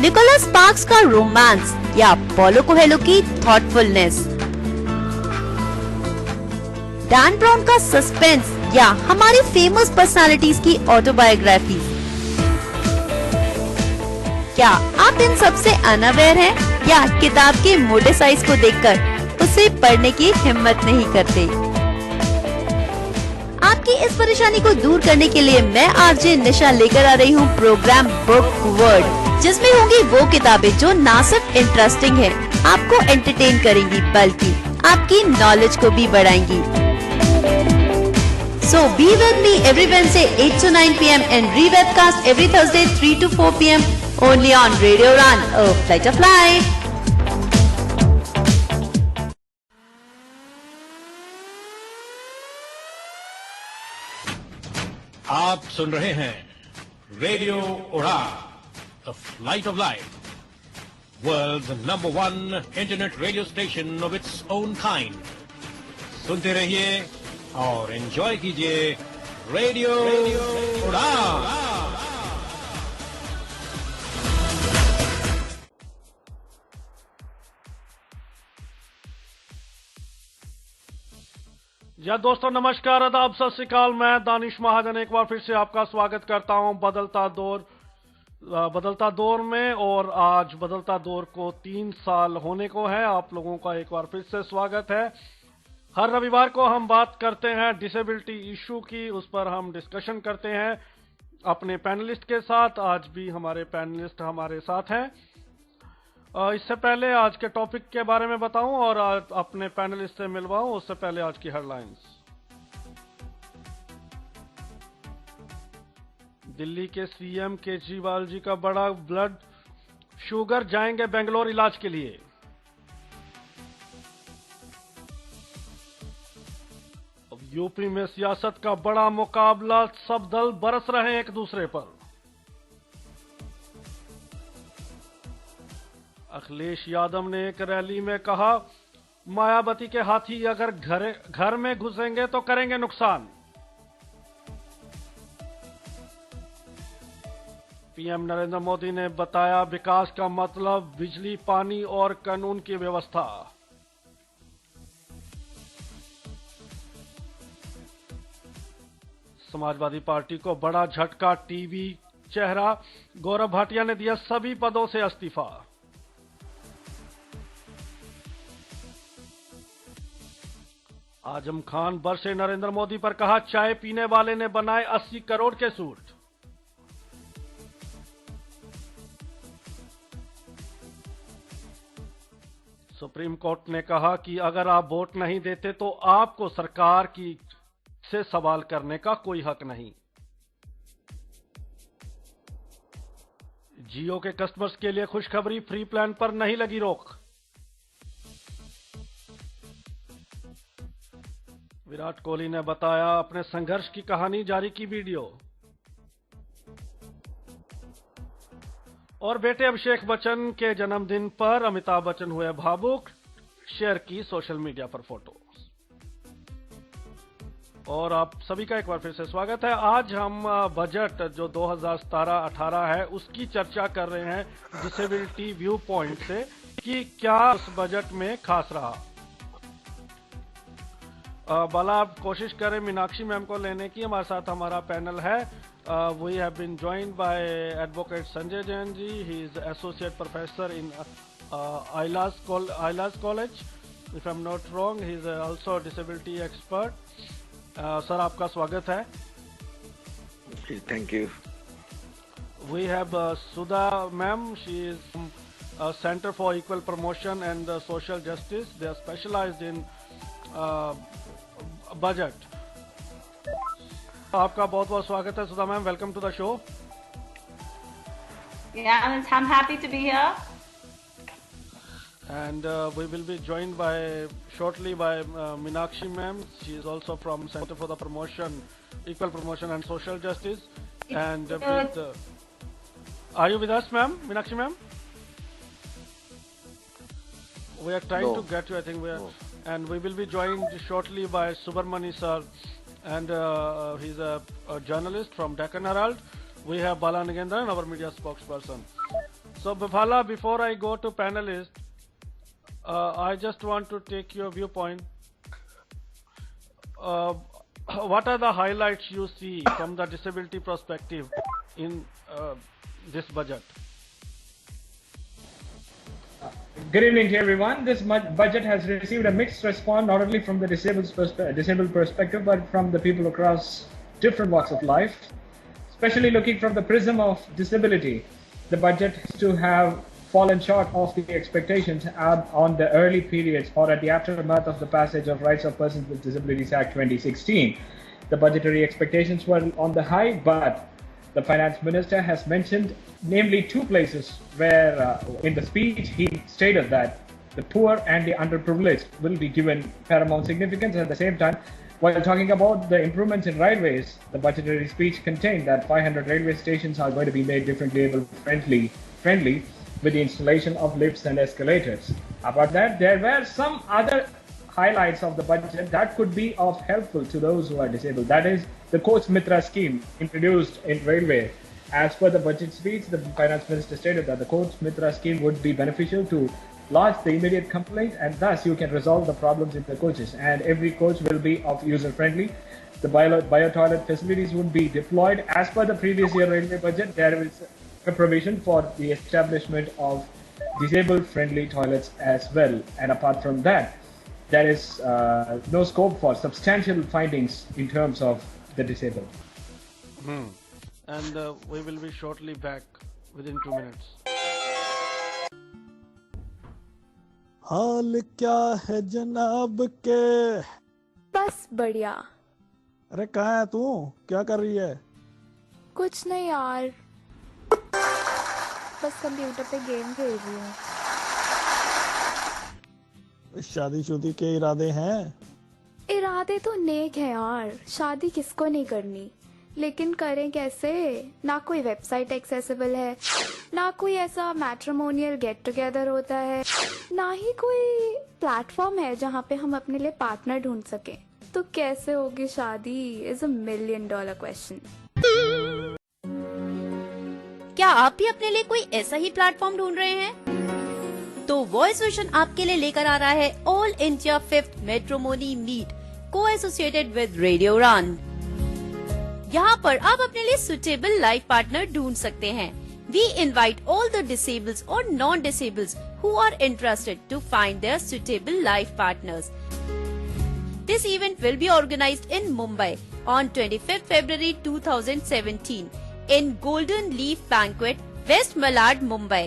Nicholas sparks का romance या Paulo Coelho की थॉटफुलनेस, डैन ब्राउन का सस्पेंस या हमारी फेमस पर्सनालिटीज की ऑटोबायोग्राफी। क्या आप इन सब से अनअवेयर हैं या किताब के मोटे साइज को देखकर उसे पढ़ने की हिम्मत नहीं करते? आपकी इस परेशानी को दूर करने के लिए मैं आरजे निशा लेकर आ रही हूँ प्रोग्राम बुक वर्ल्ड, जिसमें होंगी वो किताबें जो ना सिर्फ इंटरेस्टिंग है, आपको एंटरटेन करेंगी बल्कि आपकी नॉलेज को भी बढ़ाएंगी। So be with me every Wednesday 8 to 9 p.m. and re-webcast every Thursday 3 to 4 p.m. only on Radio Run, a flight of life. आप सुन रहे हैं रेडियो उड़ान, a flight of life, world's number one internet radio station of its own kind. सुनते रहिए और enjoy कीजिए radio उड़ान। या दोस्तों नमस्कार, आदाब, सत श्री अकाल। मैं दानिश महाजन एक बार फिर से आपका स्वागत करता हूं बदलता दौर में। और आज बदलता दौर को 3 साल होने को है। आप लोगों का एक बार फिर से स्वागत है। हर रविवार को हम बात करते हैं डिसेबिलिटी इशू की, उस पर हम डिस्कशन करते हैं अपने पैनलिस्ट के साथ। आज भी हमारे पैनलिस्ट हमारे साथ हैं। इससे पहले आज के टॉपिक के बारे में बताऊं और अपने पैनलिस्ट से मिलवाऊं, उससे पहले आज की हेडलाइंस। दिल्ली के सीएम केजरीवाल जी का बड़ा ब्लड शुगर, जाएंगे बेंगलोर इलाज के लिए। यूपी में सियासत का बड़ा मुकाबला, सब दल बरस रहे हैं एक दूसरे पर। अखिलेश यादव ने एक रैली में कहा, मायावती के हाथी अगर घर में घुसेंगे तो करेंगे नुकसान। पीएम नरेंद्र मोदी ने बताया, विकास का मतलब बिजली, पानी और कानून की व्यवस्था। समाजवादी पार्टी को बड़ा झटका, टीवी चेहरा गौरव भाटिया ने दिया सभी पदों से इस्तीफा। आजम खान बरसे नरेंद्र मोदी पर, कहा चाय पीने वाले ने बनाए 80 करोड़ के सूट। सुप्रीम कोर्ट ने कहा कि अगर आप वोट नहीं देते तो आपको सरकार की से सवाल करने का कोई हक नहीं। जियो के कस्टमर्स के लिए खुशखबरी, फ्री प्लान पर नहीं लगी रोक। विराट कोहली ने बताया अपने संघर्ष की कहानी, जारी की वीडियो। और बेटे अभिषेक बच्चन के जन्मदिन पर अमिताभ बच्चन हुए भावुक, शेयर की सोशल मीडिया पर फोटो। और आप सभी का एक बार फिर से स्वागत है। आज हम बजट जो 2017-18 है उसकी चर्चा कर रहे हैं डिसेबिलिटी व्यू पॉइंट से कि क्या उस बजट में खास रहा। बाला आप कोशिश करें मीनाक्षी मैम को लेने की। हमारे साथ हमारा पैनल है। We have been joined by advocate Sanjay Jain ji, he is associate professor in ILS college, if I am not wrong. He is also disability expert. Sir आपका स्वागत है। Thank you. We have Sudha ma'am, she is centre for equal promotion and social justice, they are specialised in budget. आपका बहुत बहुत स्वागत है Sudha ma'am, welcome to the show. I'm happy to be here. And we will be joined shortly by Meenakshi ma'am. She is also from Center for the Equal Promotion and Social Justice. And are you with us, ma'am? Meenakshi ma'am? We are trying to get you. I think we are, and we will be joined shortly by Subramani sir, and he's a journalist from Deccan Herald. We have Bala Nagendran, our media spokesperson. So, Biphala, before I go to panelists, I just want to take your viewpoint. What are the highlights you see from the disability perspective in this budget? Good evening to everyone. This budget has received a mixed response, not only from the disabled perspective, but from the people across different walks of life. Especially looking from the prism of disability, the budget seems to have fallen short of the expectations on the early periods or at the aftermath of the passage of Rights of Persons with Disabilities Act 2016. The budgetary expectations were on the high, but the finance minister has mentioned namely two places where in the speech he stated that the poor and the underprivileged will be given paramount significance. At the same time, while talking about the improvements in railways, the budgetary speech contained that 500 railway stations are going to be made differently friendly with the installation of lifts and escalators. About that, there were some other highlights of the budget that could be of helpful to those who are disabled. That is the Coach Mitra scheme introduced in railway. As per the budget speech, the finance minister stated that the Coach Mitra scheme would be beneficial to lodge the immediate complaint, and thus you can resolve the problems in the coaches, and every coach will be of user friendly. The bio toilet facilities would be deployed. As per the previous year railway budget, there is a provision for the establishment of disabled friendly toilets as well. And apart from that, there is no scope for substantial findings in terms of the disabled. And we will be shortly back within 2 minutes. हाल क्या है जनाब के? बस बढ़िया। अरे कहाँ है तू? क्या कर रही है? कुछ नहीं यार, बस कंप्यूटर पे गेम खेल रही हूँ। शादी के इरादे हैं? इरादे तो नेक है यार, शादी किसको नहीं करनी, लेकिन करें कैसे? ना कोई वेबसाइट एक्सेसिबल है, ना कोई ऐसा मैट्रिमोनियल गेट टुगेदर होता है, ना ही कोई प्लेटफॉर्म है जहाँ पे हम अपने लिए पार्टनर ढूंढ सकें। तो कैसे होगी शादी इज $1 million क्वेश्चन। क्या आप भी अपने लिए कोई ऐसा ही प्लेटफॉर्म ढूंढ रहे हैं? तो वॉइस विजन आपके लिए लेकर आ रहा है all India 5th matrimony meet को एसोसिएटेड विद रेडियो उड़ान। यहाँ पर आप अपने लिए सुटेबल लाइफ पार्टनर ढूंढ सकते हैं। We invite all the disabled or non-disabled who are interested to find their suitable life partners. This event will be organized in Mumbai on 25th February 2017 in Golden Leaf Banquet, West Malad, Mumbai.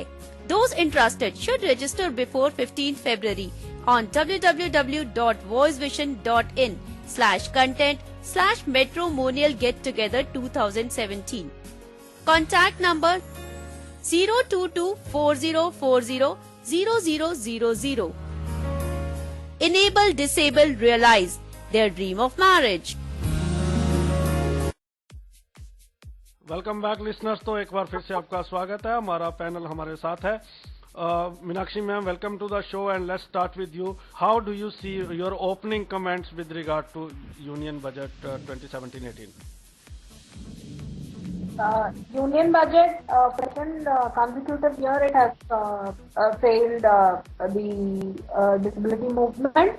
Those interested should register before 15th February on www.voicevision.in/content/Matrimonial Get Together 2017. Contact number 02240400000. Enable disabled realize their dream of marriage. Welcome back listeners. तो एक बार फिर से आपका स्वागत है। हमारा panel हमारे साथ है। Meenakshi ma'am, welcome to the show and let's start with you. How do you see your opening comments with regard to union budget 2017-18? Union budget, second consecutive year it has failed the disability movement,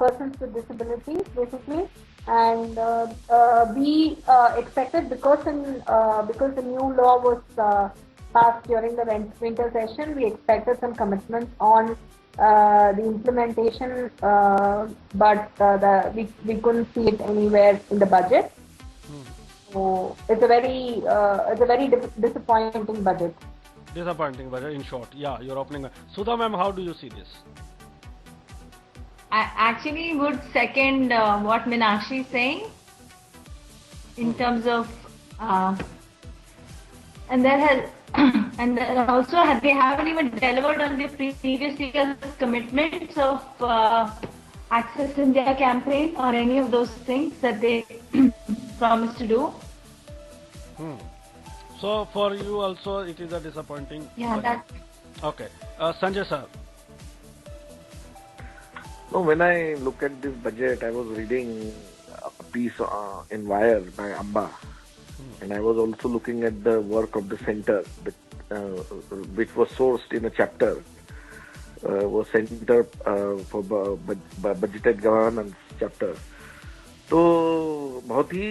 persons with disabilities basically, and we expected because the new law was passed during the winter session, we expected some commitments on the implementation, but we couldn't see it anywhere in the budget. So it's a very disappointing budget. Disappointing budget, in short. Yeah, your opening. Sudha ma'am, how do you see this? I actually would second what Meenakshi is saying in terms of, and there has, and then also they haven't even delivered on the previous year's commitments of Access India campaign or any of those things that they promised to do. So for you also it is a disappointing. Yeah, budget. Okay. Sanjay sir. No, when I look at this budget, I was reading a piece in Wire by Amba, and I was also looking at the work of the center, which was sourced in a chapter, was Center for Budgeted Governance chapter. तो बहुत ही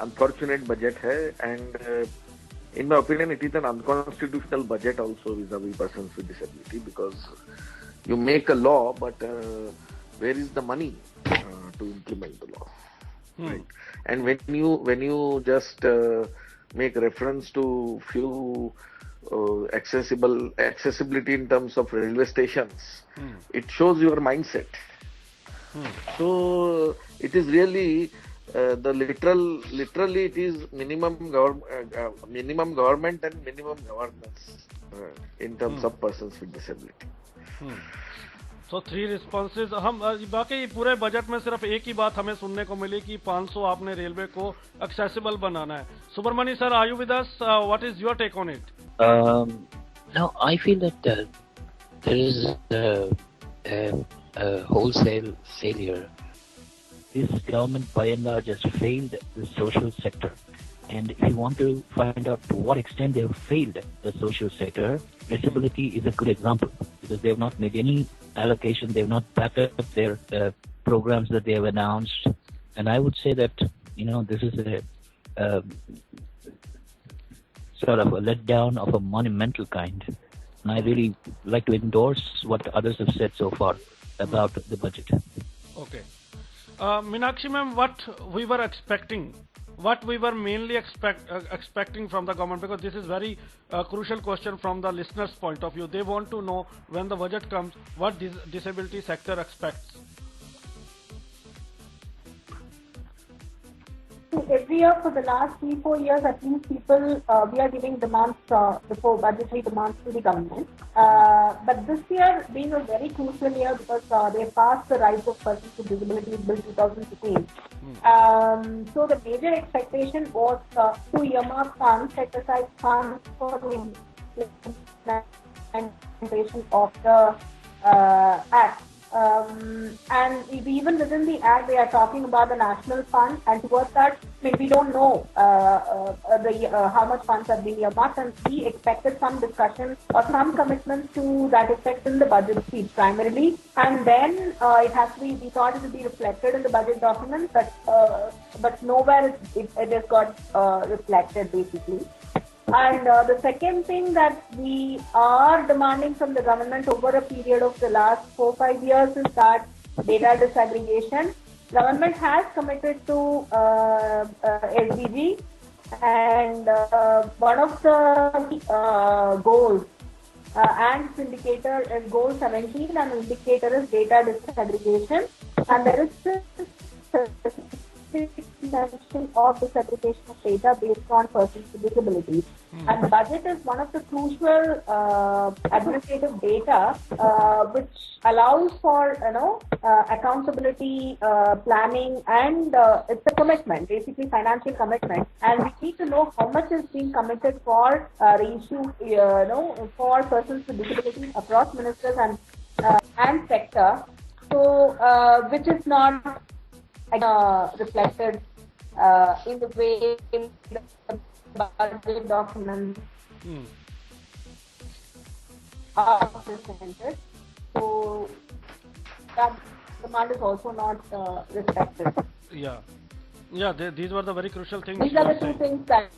unfortunate budget है, and in my opinion it is an unconstitutional budget also vis-a-vis persons with disability, because you make a law, but where is the money to implement the law? Right? And when you just make reference to few accessibility in terms of railway stations, it shows your mindset. So it is really literally it is minimum government and minimum governance in terms of persons with disability. So 3 responses. हम बाकी पूरे budget में सिर्फ एक ही बात हमें सुनने को मिली कि 500 आपने रेलवे को एक्सेसिबल बनाना है. Subramanya sir, are you with us? What is your take on it? Now I feel that there is a wholesale failure. This government by and large has failed the social sector, and if you want to find out to what extent they have failed the social sector, disability is a good example, because they have not made any allocation, they have not backed up their programs that they have announced, and I would say that this is a sort of a letdown of a monumental kind, and I really like to endorse what others have said so far about the budget. Okay. Meenakshi ma'am, what we were expecting, what we were mainly expecting from the government, because this is very crucial question from the listeners' point of view. They want to know when the budget comes, what disability sector expects. Every year for the last 3-4 years, at least people, we are giving demands, before budgetary demands to the government. But this year being a very crucial year, because they passed the Rights of Persons with Disabilities Bill 2015. So the major expectation was to earmark funds, set aside funds for the implementation of the Act. And even within the Act, they are talking about the national fund, and towards that, we don't know how much funds are being earmarked, and we expected some discussion or some commitment to that effect in the budget speech primarily, and then it has to be, we thought it would be reflected in the budget document, but nowhere it has got reflected basically. And the second thing that we are demanding from the government over a period of the last 4-5 years is that data disaggregation. Government has committed to SDG, and one of the goals and indicator is goal 17, and indicator is data disaggregation, and there is mention of disaggregation of data based on persons with disabilities. And the budget is one of the crucial administrative data which allows for accountability, planning, and it's a commitment, basically financial commitment, and we need to know how much is being committed for the issue for persons with disabilities across ministers and sector, so which is not reflected in the way in the budget document are presented. So that demand is also not respected. These were the very crucial things. These are the two things that.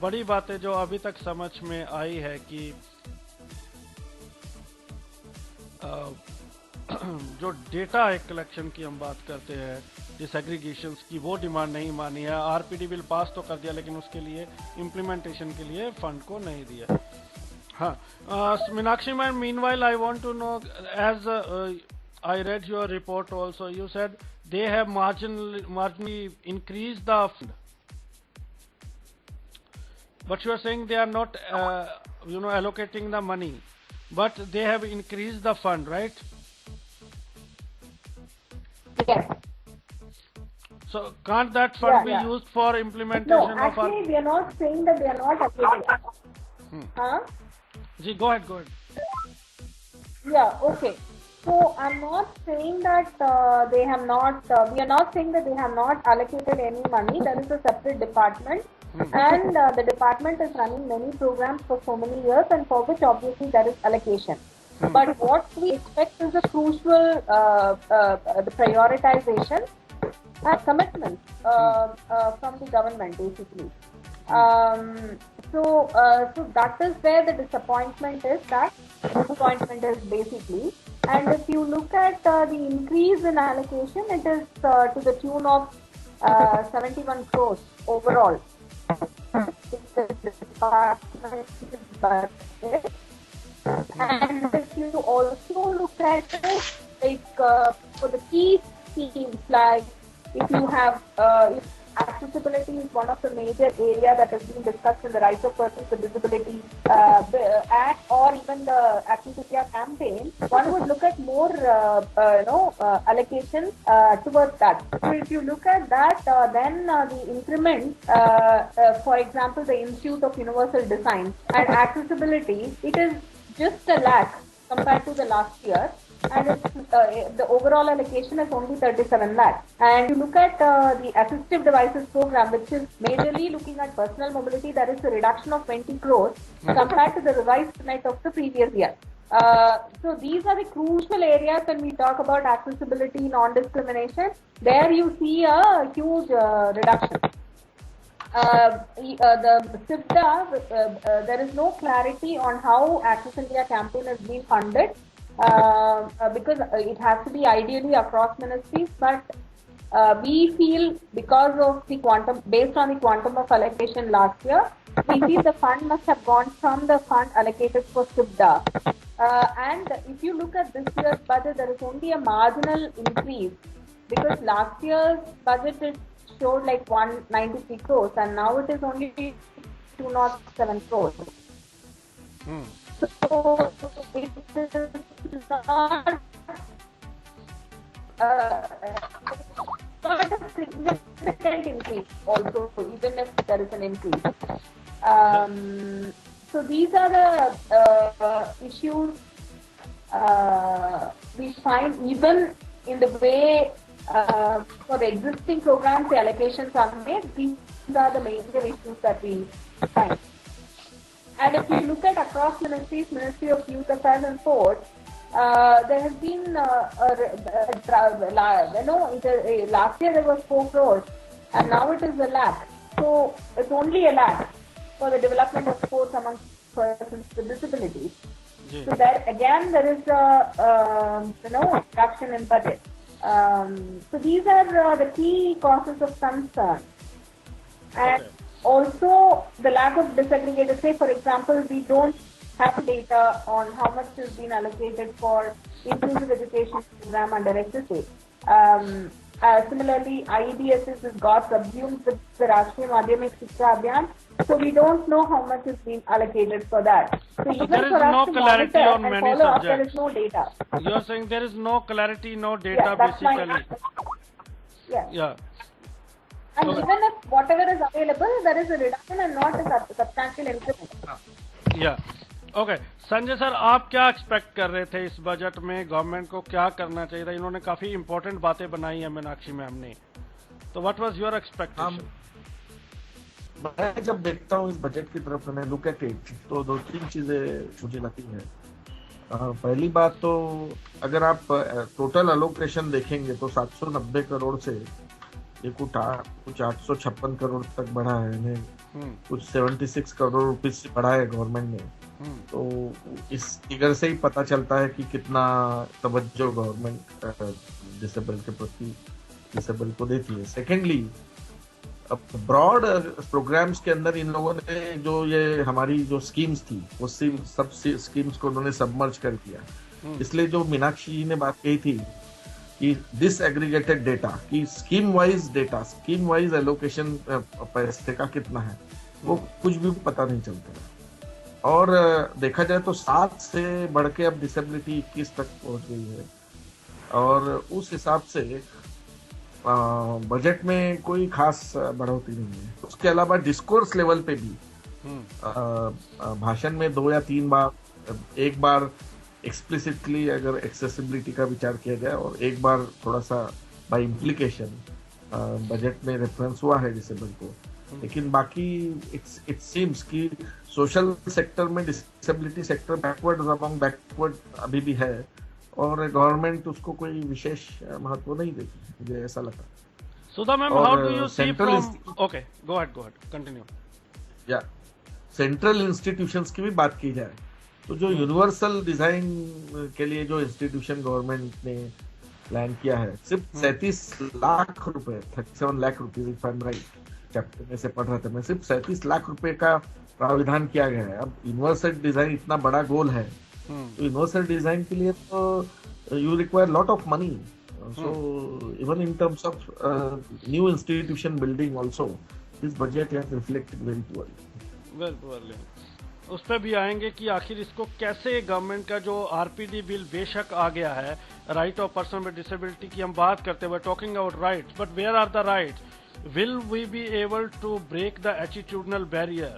बड़ी बातें जो अभी तक समझ में आई है कि जो डेटा कलेक्शन की हम बात करते हैं, डिसएग्रीगेशन की, वो डिमांड नहीं मानी है. आरपीडी बिल पास तो कर दिया, लेकिन उसके लिए इम्प्लीमेंटेशन के लिए फंड को नहीं दिया. हाँ, Meenakshi ma'am, meanwhile I want to know, as I read your report also, you said they have marginally increased the fund, but you are saying they are not allocating the money, but they have increased the fund, right? Yes. So can't that fund be used for implementation of our... No, actually we are not saying that they are not allocating. Ji, go ahead. Yeah, okay. So I'm not saying that they have not, we are not saying that they have not allocated any money. There is a separate department And the department is running many programs for so many years, and for which obviously there is allocation. But what we expect is a crucial the prioritization and commitment from the government, basically. So that is where the disappointment is. Basically. And if you look at the increase in allocation, it is to the tune of 71 crores overall. And if you also look at it, like for the key schemes, like if you have if accessibility is one of the major area that has been discussed in the Rights of Persons with Disabilities Act or even the Access India campaign, one would look at more allocations towards that. So if you look at that, then the increment, for example, the Institute of Universal Design and Accessibility, it is just a lakh compared to the last year. And the overall allocation is only 37 lakhs. And you look at the assistive devices program, which is majorly looking at personal mobility, there is a reduction of 20 crores compared to the revised net of the previous year. So these are the crucial areas when we talk about accessibility, non-discrimination. There you see a huge reduction. The SIPDA, there is no clarity on how Access India campaign is being funded. Because it has to be ideally across ministries, but we feel because of the quantum, based on the quantum of allocation last year, we feel the fund must have gone from the fund allocated for SIPDA. And if you look at this year's budget, there is only a marginal increase because last year's budget it showed like 193 crores and now it is only 207 crores. So it is not a significant increase also, even if there is an increase. So these are the issues we find even in the way for the existing programs the allocations are made. These are the major issues that we find. And if you look at across ministries, Ministry of Youth Affairs and Sports, there has been last year there was 4 crores and now it is a lakh. So it's only a lakh for the development of sports among persons with disabilities. So there again there is a reduction in budget. So these are the key causes of concern. And also the lack of disaggregated, say for example, we don't have data on how much has been allocated for inclusive education program under SSA. Similarly, IEDSS has got subsumed with the Rashtriya Madhyamik Shiksha Abhiyan, so we don't know how much has been allocated for that. So even there is for us no to clarity monitor on and many follow up, subjects. there is no data. You are saying there is no clarity, no data, Yeah, that's basically. Yeah. And even if whatever is available, there is a reduction and not a substantial increment. या okay Sanjay sir, आप क्या expect कर रहे थे इस budget में? Government को क्या करना चाहिए था? इन्होंने काफी इंपॉर्टेंट बातें बनाई है मीनाक्षी मैम ने, तो व्हाट वाज योर एक्सपेक्टेशन? मैं जब देखता हूँ इस बजट की तरफ, मैं लुक एट इट, तो 2-3 चीजें मुझे लगती है। पहली बात तो अगर आप टोटल अलोकेशन देखेंगे तो 790 करोड़ से ये कुछ 856 करोड़ तक बढ़ा है, इन्हें कुछ 76 करोड़ रुपीज से बढ़ा है गवर्नमेंट ने। तो इस फिगर से ही पता चलता है कि कितना तवज्जो गवर्नमेंट डिसेबल के प्रति, डिसेबल को देती है। सेकेंडली, अब ब्रॉड प्रोग्राम्स के अंदर इन लोगों ने जो ये हमारी जो स्कीम्स थी वो सब स्कीम्स को उन्होंने सबमर्ज कर दिया। इसलिए जो मीनाक्षी जी ने बात कही थी कि डिसएग्रीगेटेड डेटा, कि scheme wise data, scheme wise allocation पैसे का कितना है, वो कुछ भी पता नहीं चलता। और देखा जाए तो 7 से बढ़ के अब डिसेबिलिटी 21 तक पहुंच गई है, और उस हिसाब से बजट में कोई खास बढ़ोतरी नहीं है। उसके अलावा डिस्कोर्स लेवल पे भी भाषण में 2 या 3 बार, एक बार एक्सप्लिसिटली अगर एक्सेसिबिलिटी का विचार किया जाए और एक बार थोड़ा सा बाय इम्प्लीकेशन बजट में रेफरेंस हुआ है डिसेबल को, लेकिन बाकी इट सीम्स कि सोशल सेक्टर में disability sector backward among backward अभी भी है, और गवर्नमेंट उसको कोई विशेष महत्व नहीं देती, मुझे ऐसा लगा। Sudha ma'am, how do you see from, okay go ahead continue. या सेंट्रल इंस्टीट्यूशंस की भी बात की जाए तो जो यूनिवर्सल डिजाइन के लिए जो इंस्टीट्यूशन गवर्नमेंट ने प्लान किया है, सिर्फ 37 लाख रुपए, 37 lakh rupees if I M right, chapter में से पढ़ रहा था मैं, सिर्फ 37 लाख रुपए का प्राविधान किया गया है। अब यूनिवर्सल डिजाइन इतना बड़ा गोल है, तो यूनिवर्सल डिजाइन के लिए तो you require lot of money, so even in terms of new institution building also this budget has reflected very poorly. उस पर भी आएंगे कि आखिर इसको कैसे गवर्नमेंट का जो आरपीडी बिल बेशक आ गया है, right of person with disability की हम बात करते हुए, talking about rights, but where are the rights? Will we be able to break the attitudinal barrier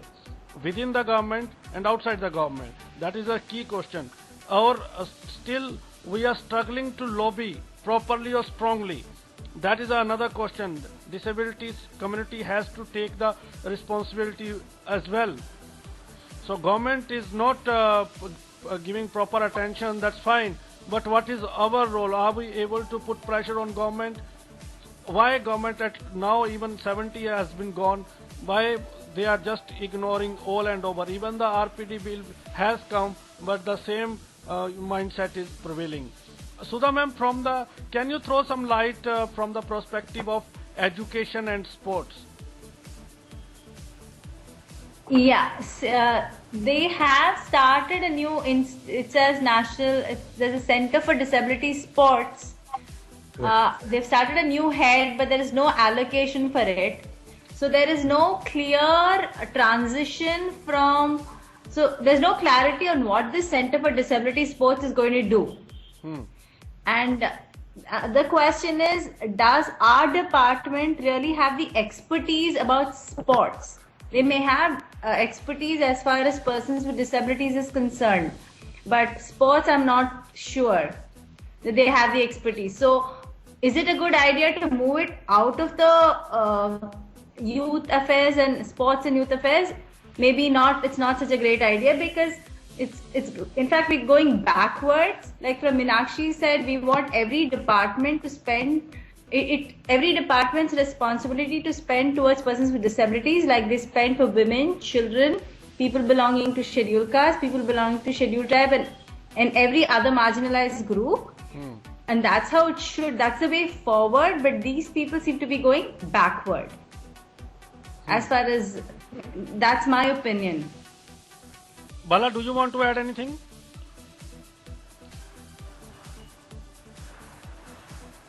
within the government and outside the government? That is a key question. Or still we are struggling to lobby properly or strongly? That is another question. Disability community has to take the responsibility as well. So government is not giving proper attention, that's fine. But what is our role? Are we able to put pressure on government? Why government at now even 70 has been gone? Why they are just ignoring all and over? Even the RPD bill has come, but the same mindset is prevailing. Sudha ma'am, can you throw some light from the perspective of education and sports? Yes, they have started a new, it says there's a Center for Disability Sports. They've started a new head, but there is no allocation for it. So there is no clear transition so there's no clarity on what this Center for Disability Sports is going to do. And the question is, does our department really have the expertise about sports? They may have expertise as far as persons with disabilities is concerned, but sports I'm not sure that they have the expertise. So is it a good idea to move it out of the youth affairs and sports and youth affairs? Maybe not. It's not such a great idea, because it's in fact we're going backwards. Like from Meenakshi said, we want every department to spend every department's responsibility to spend towards persons with disabilities, like they spend for women, children, people belonging to scheduled caste, people belonging to scheduled tribe, and every other marginalized group. And that's how it should, that's the way forward, but these people seem to be going backward. As far as, that's my opinion. Bala, do you want to add anything?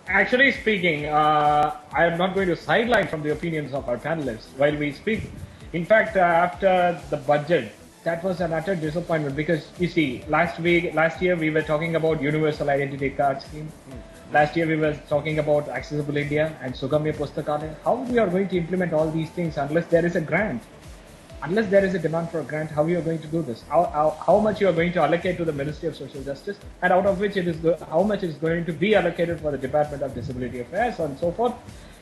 Actually speaking, I am not going to sideline from the opinions of our panelists while we speak. In fact, after the budget, that was an utter disappointment, because you see, last year we were talking about Universal Identity Card Scheme. Last year we were talking about Accessible India and Sugamya Pustakalaya. How we are going to implement all these things unless there is a grant? Unless there is a demand for a grant, how you are going to do this? How much you are going to allocate to the Ministry of Social Justice, and out of which how much is going to be allocated for the Department of Disability Affairs and so forth?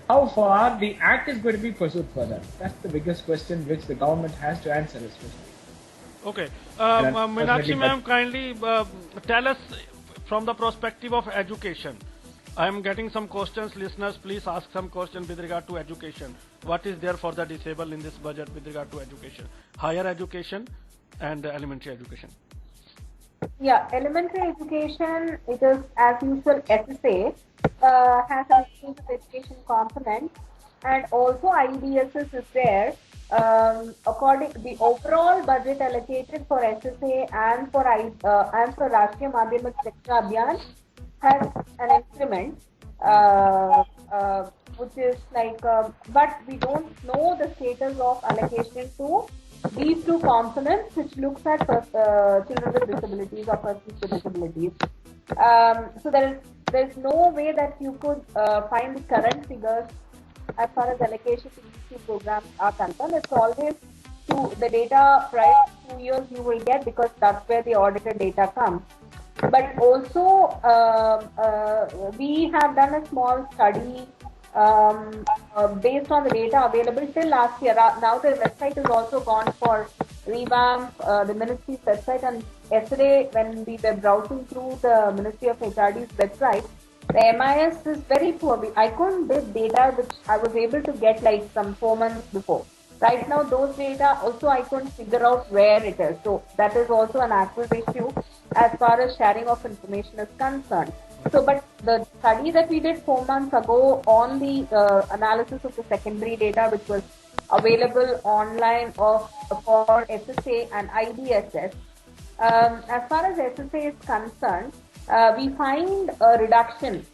How far the Act is going to be pursued further? That's the biggest question which the government has to answer, especially. Okay, Meenakshi ma'am, kindly tell us from the perspective of education. I am getting some questions. Listeners, please ask some questions with regard to education. What is there for the disabled in this budget with regard to education? Higher education and elementary education. Yeah, elementary education, it is as usual SSA, has a education component, and also IDSS is there. According the overall budget allocated for SSA and for Rashtriya Madhyamik Shiksha Abhiyan has an increment, which is like, but we don't know the status of allocation to these two components, which looks at children with disabilities or persons with disabilities. So there is no way that you could find the current figures as far as allocation to these two programs are concerned. It's always the data prior to 2 years you will get, because that's where the audited data comes. But also we have done a small study based on the data available till last year. Now the website is also gone for revamp, the ministry's website, and yesterday when we were browsing through the Ministry of HRD's website, the MIS is very poor. I couldn't get data which I was able to get like some 4 months before. Right now, those data also I couldn't figure out where it is. So that is also an active issue as far as sharing of information is concerned. So, but the study that we did 4 months ago on the analysis of the secondary data, which was available online for SSA and IDSS, as far as SSA is concerned, we find a reduction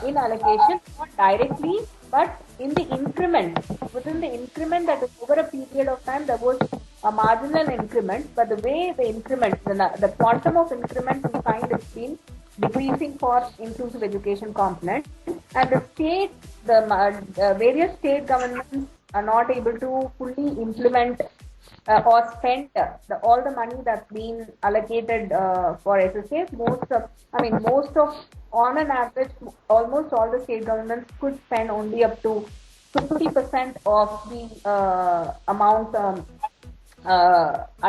in allocation, not directly, but in the increment. Within the increment, that is over a period of time, there was a marginal increment, but the way the increment, the quantum of increment, we find it's been decreasing for inclusive education component, and the state, the various state governments are not able to fully implement or spend all the money that's been allocated for SSAs. On an average, almost all the state governments could spend only up to 50% of the amount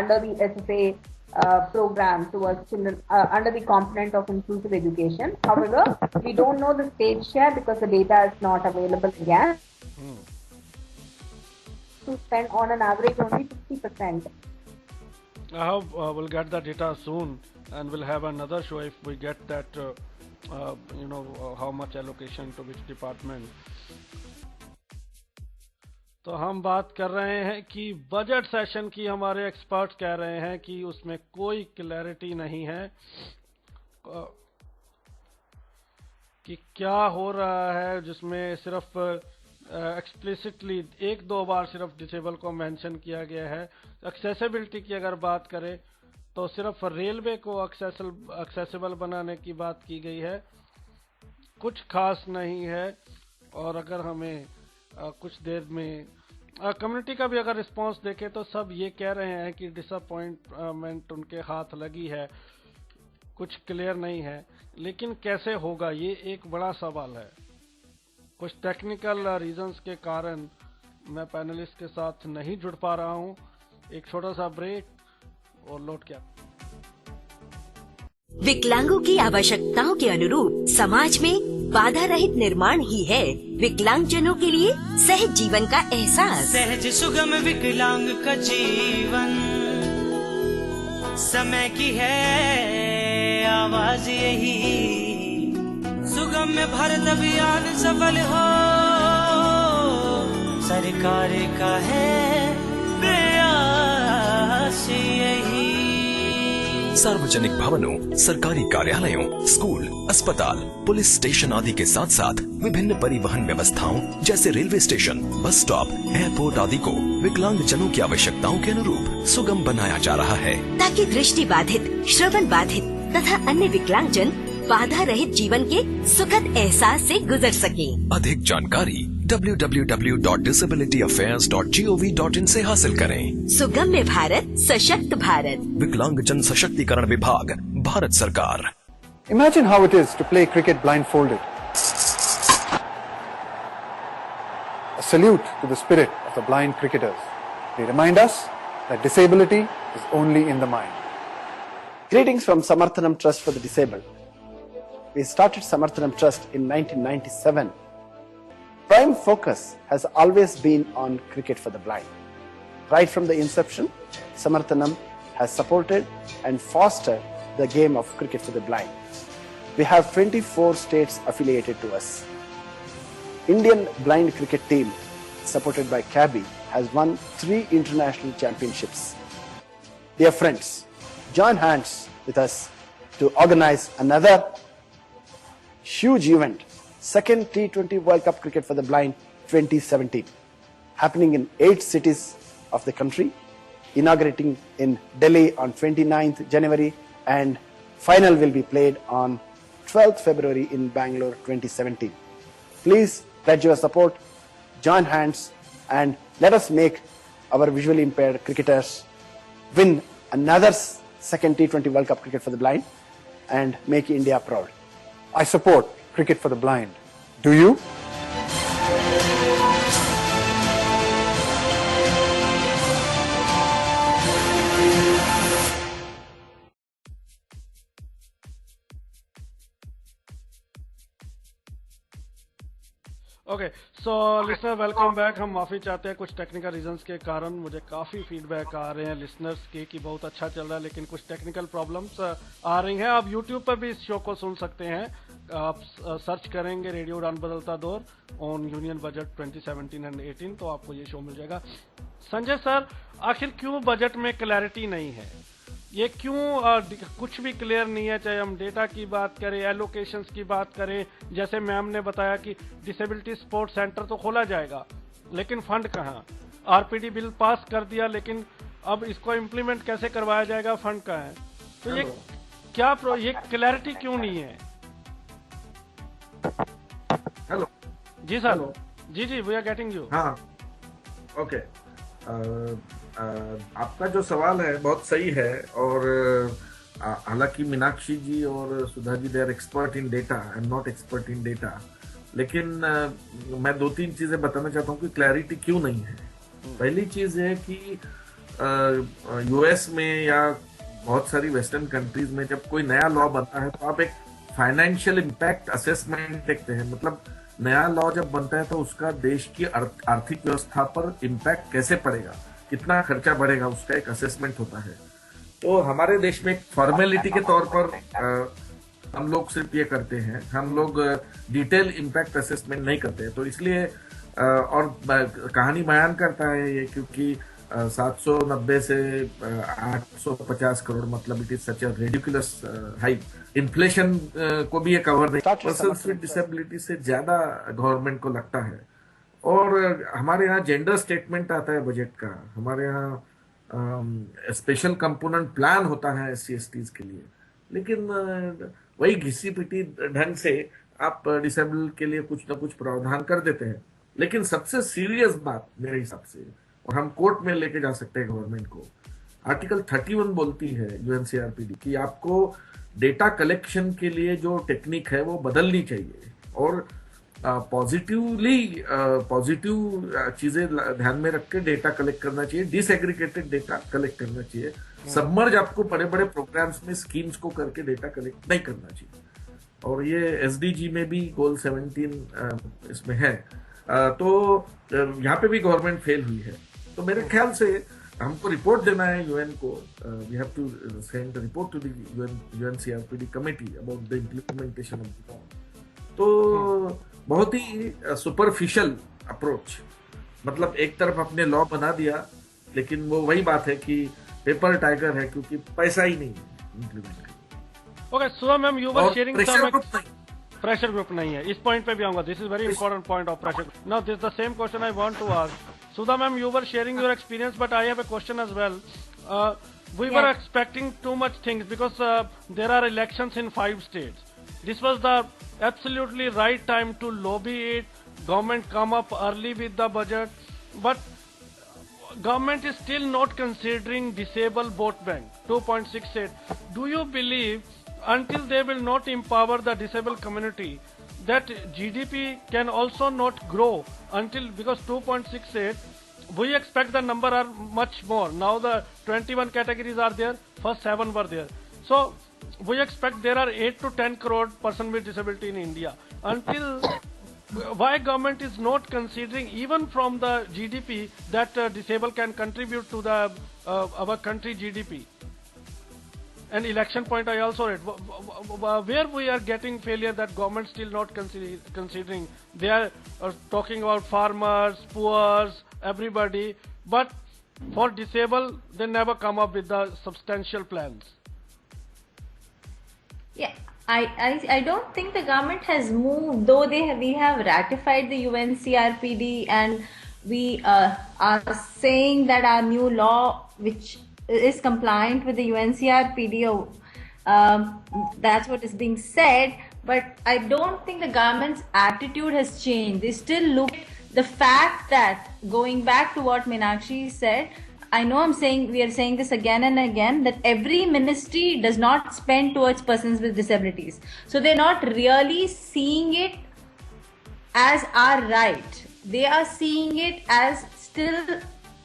under the SSA program towards children under the component of inclusive education. However, we don't know the state share because the data is not available yet. To spend on an average only 50%. I hope we'll get the data soon, and we'll have another show if we get that. How much allocation to which department. तो हम बात कर रहे हैं कि budget session की हमारे experts कह रहे हैं कि उसमें कोई क्लैरिटी नहीं है कि क्या हो रहा है, जिसमें सिर्फ एक्सप्लिसिटली 1-2 बार सिर्फ डिसेबल को मेंशन किया गया है। एक्सेसिबिलिटी की अगर बात करें तो सिर्फ रेलवे को एक्सेसिबल बनाने की बात की गई है, कुछ खास नहीं है। और अगर हमें कुछ देर में कम्युनिटी का भी अगर रिस्पांस देखें तो सब ये कह रहे हैं कि डिसअपॉइंटमेंट उनके हाथ लगी है, कुछ क्लियर नहीं है। लेकिन कैसे होगा, ये एक बड़ा सवाल है। कुछ टेक्निकल रीजंस के कारण मैं पैनलिस्ट के साथ नहीं जुड़ पा रहा हूँ। एक छोटा सा ब्रेक और लौट के विकलांगों की आवश्यकताओं के अनुरूप समाज में बाधा रहित निर्माण ही है विकलांगजनों के लिए सहज जीवन का एहसास। सहज सुगम विकलांग का जीवन, समय की है आवाज यही, सुगम्य भारत अभियान सफल हो, सरकार का है प्रयास यही। सार्वजनिक भवनों, सरकारी कार्यालयों, स्कूल, अस्पताल, पुलिस स्टेशन आदि के साथ साथ विभिन्न परिवहन व्यवस्थाओं जैसे railway station, bus stop, airport आदि को विकलांग जनों की आवश्यकताओं के अनुरूप सुगम बनाया जा रहा है, ताकि दृष्टि बाधित, श्रवण बाधित तथा अन्य विकलांग जन बाधा रहित जीवन के सुखद एहसास से गुजर सकें। अधिक जानकारी www.disabilityaffairs.gov.in से हासिल करें। सुगम्य भारत, सशक्त भारत, विकलांग जन सशक्तिकरण विभाग, भारत सरकार। Imagine how it is to play cricket blindfolded. A salute to the spirit of the blind cricketers. They remind us that disability is only in the mind. Greetings from Samarthanam Trust for the Disabled. We started Samarthanam Trust in 1997. Prime focus has always been on cricket for the blind. Right from the inception, Samarthanam has supported and fostered the game of cricket for the blind. We have 24 states affiliated to us. Indian blind cricket team, supported by CABI, has won 3 international championships. Dear friends, join hands with us to organize another huge event, second T20 World Cup Cricket for the Blind 2017, happening in 8 cities of the country, inaugurating in Delhi on 29th January, and final will be played on 12th February in Bangalore 2017. Please pledge your support, join hands, and let us make our visually impaired cricketers win another second T20 World Cup Cricket for the Blind and make India proud. I support cricket for the blind. Do you? Okay, so listener welcome back. हम माफी चाहते हैं, कुछ technical reasons के कारण मुझे काफी feedback आ रहे हैं लिसनर्स के कि बहुत अच्छा चल रहा है, लेकिन कुछ टेक्निकल प्रॉब्लम्स आ रही हैं। आप यूट्यूब पर भी इस शो को सुन सकते हैं, आप सर्च करेंगे रेडियो उड़ान बदलता दौर ऑन यूनियन बजट 2017 एंड 18, तो आपको ये शो मिल जाएगा। संजय सर, आखिर क्यों बजट में क्लैरिटी नहीं है? ये क्यों कुछ भी क्लियर नहीं है? चाहे हम डेटा की बात करें, एलोकेशंस की बात करें, जैसे मैम ने बताया कि डिसेबिलिटी सपोर्ट सेंटर तो खोला जाएगा, लेकिन फंड कहाँ? आरपीडी बिल पास कर दिया, लेकिन अब इसको इम्प्लीमेंट कैसे करवाया जाएगा, फंड कहाँ है? तो ये क्या ये क्लैरिटी क्यों नहीं है? हेलो जी सर। जी वी आर गेटिंग यू। हाँ, ओके। आपका जो सवाल है बहुत सही है, और हालांकि मीनाक्षी जी और Sudha ji they are expert in data, I am not expert in data, लेकिन मैं 2-3 चीजें बताना चाहता हूँ कि क्लैरिटी क्यों नहीं है। पहली चीज है कि यूएस में या बहुत सारी वेस्टर्न कंट्रीज में जब कोई नया लॉ बनता है तो आप एक फाइनेंशियल इम्पैक्ट असेसमेंट देखते हैं। मतलब नया लॉ जब बनता है तो उसका देश की आर्थिक व्यवस्था पर इम्पैक्ट कैसे पड़ेगा, कितना खर्चा बढ़ेगा, उसका एक असेसमेंट होता है। तो हमारे देश में एक फॉर्मेलिटी के तौर पर हम लोग सिर्फ ये करते हैं, हम लोग डिटेल इम्पैक्ट असेसमेंट नहीं करते। तो इसलिए और कहानी बयान करता है ये, क्योंकि 790 से 850 करोड़, मतलब it is such a ridiculous high. Inflation को भी ये कवर नहीं, पर्सन्स विद डिसेबिलिटी से ज्यादा गवर्नमेंट को लगता है। और हमारे यहाँ जेंडर स्टेटमेंट आता है बजट का, हमारे यहाँ स्पेशल कंपोनेंट प्लान होता है SC/STs के लिए, लेकिन वही घिसी पिटी ढंग से आप डिसेबल के लिए कुछ ना कुछ प्रावधान कर देते हैं। लेकिन सबसे सीरियस बात मेरे हिसाब से, और हम कोर्ट में लेके जा सकते हैं गवर्नमेंट को, आर्टिकल 31 बोलती है UNCRPD की आपको डेटा कलेक्शन के लिए जो टेक्निक है वो बदलनी चाहिए, और पॉजिटिव चीजें ध्यान में रख के डेटा कलेक्ट करना चाहिए, डिसएग्रीगेटेड डेटा कलेक्ट करना चाहिए। सबमर्ज आपको बड़े बड़े प्रोग्राम्स में स्कीम्स को करके डेटा कलेक्ट नहीं करना चाहिए। और ये SDG में भी गोल 17 इसमें है। तो यहाँ पे भी गवर्नमेंट फेल हुई है। तो मेरे ख्याल से हमको रिपोर्ट देना है UN को, we have to send the report to the UNCRPD committee about the implementation of the law. तो बहुत ही सुपरफिशियल अप्रोच, मतलब एक तरफ अपने लॉ बना दिया, लेकिन वो वही बात है कि पेपर टाइगर है, क्योंकि पैसा ही नहीं है इम्प्लीमेंट करने। Okay, Sudha ma'am, you were sharing some pressure group नहीं है, इस पॉइंट पे भी आऊंगा। This is very important point of pressure. Now this the same question I want to ask Sudha ma'am, you were sharing your experience, but I have a question as well. We were expecting too much things because there are elections in 5 states. This was the absolutely right time to lobby it. Government come up early with the budget, but government is still not considering disabled vote bank 2.68. Do you believe until they will not empower the disabled community, that GDP can also not grow until, because 2.68, we expect the number are much more. Now the 21 categories are there, first 7 were there. So we expect there are 8 to 10 crore person with disability in India. Until why government is not considering even from the GDP that disabled can contribute to the our country GDP? And election point I also read, where we are getting failure, that government still not considering. They are talking about farmers, poor, everybody, but for disabled they never come up with the substantial plans. Yeah, I don't think the government has moved, though we have ratified the UNCRPD, and we are saying that our new law, which is compliant with the UNCRPD, that's what is being said, but I don't think the government's attitude has changed. They still look at the fact that, going back to what Meenakshi said, I know we are saying this again and again, that every ministry does not spend towards persons with disabilities. So they're not really seeing it as our right. They are seeing it as still,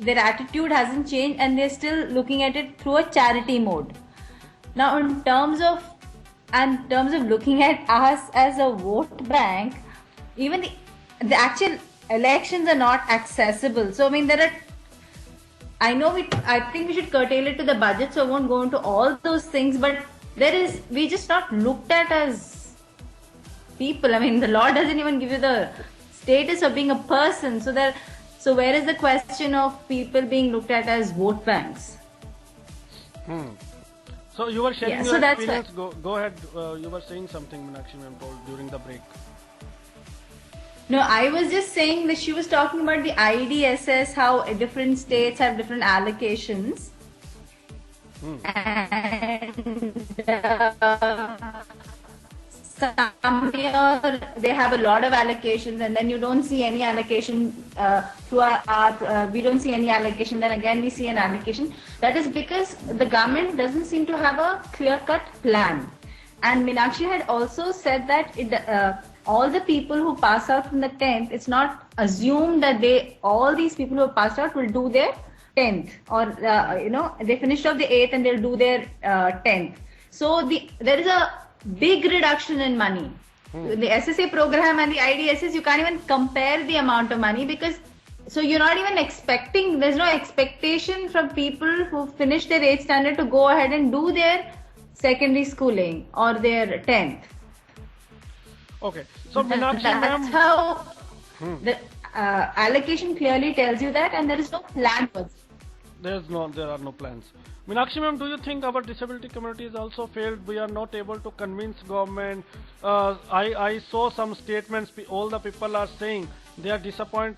their attitude hasn't changed, and they're still looking at it through a charity mode. Now, in terms of looking at us as a vote bank, even the actual elections are not accessible. So I mean, I think we should curtail it to the budget, so I won't go into all those things, but we just not looked at as people. I mean, the law doesn't even give you the status of being a person. So where is the question of people being looked at as vote banks? So you were sharing so your that's experience. Go ahead. You were saying something, Meenakshi ma'am, told during the break. No, I was just saying that she was talking about the IDSS, how different states have different allocations. And some year they have a lot of allocations, and then you don't see any allocation we don't see any allocation, then again we see an allocation. That is because the government doesn't seem to have a clear-cut plan. And Meenakshi had also said that all the people who pass out from the 10th, it's not assumed that all these people who have passed out will do their 10th, or they finished off the 8th and they'll do their 10th. So there is a big reduction in money. The SSA program and the IDSS, you can't even compare the amount of money, because so you're not even expecting, there's no expectation from people who finish their 8th standard to go ahead and do their secondary schooling or their 10th. Okay, so Meenakshi ma'am, that's how the allocation clearly tells you that, and there is no plan for it. There are no plans. Meenakshi ma'am, do you think our disability community has also failed? We are not able to convince government. I saw some statements. All the people are saying they are disappointed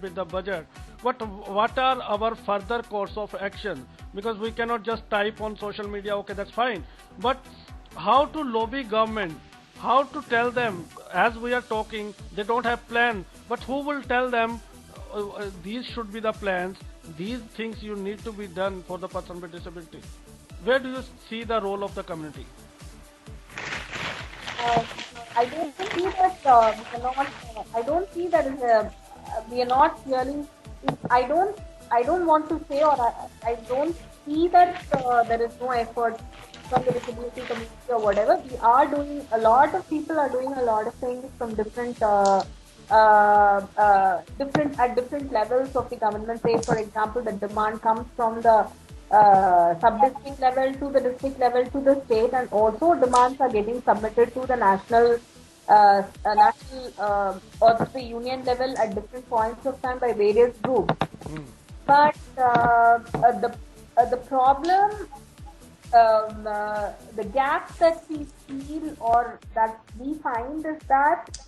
with the budget. What are our further course of action? Because we cannot just type on social media. Okay, that's fine. But how to lobby government? How to tell them, as we are talking, they don't have plan, but who will tell them these should be the plans, these things you need to be done for the person with disability? Where do you see the role of the community? I don't see that I don't see that we are not really. I don't want to say, or I don't see that there is no effort from the disability community or whatever. We are doing, a lot of people are doing a lot of things from different levels of the government. Say, for example, the demand comes from the sub-district level to the district level to the state, and also demands are getting submitted to the national or the union level at different points of time by various groups. But the problem, the gap that we feel or that we find is that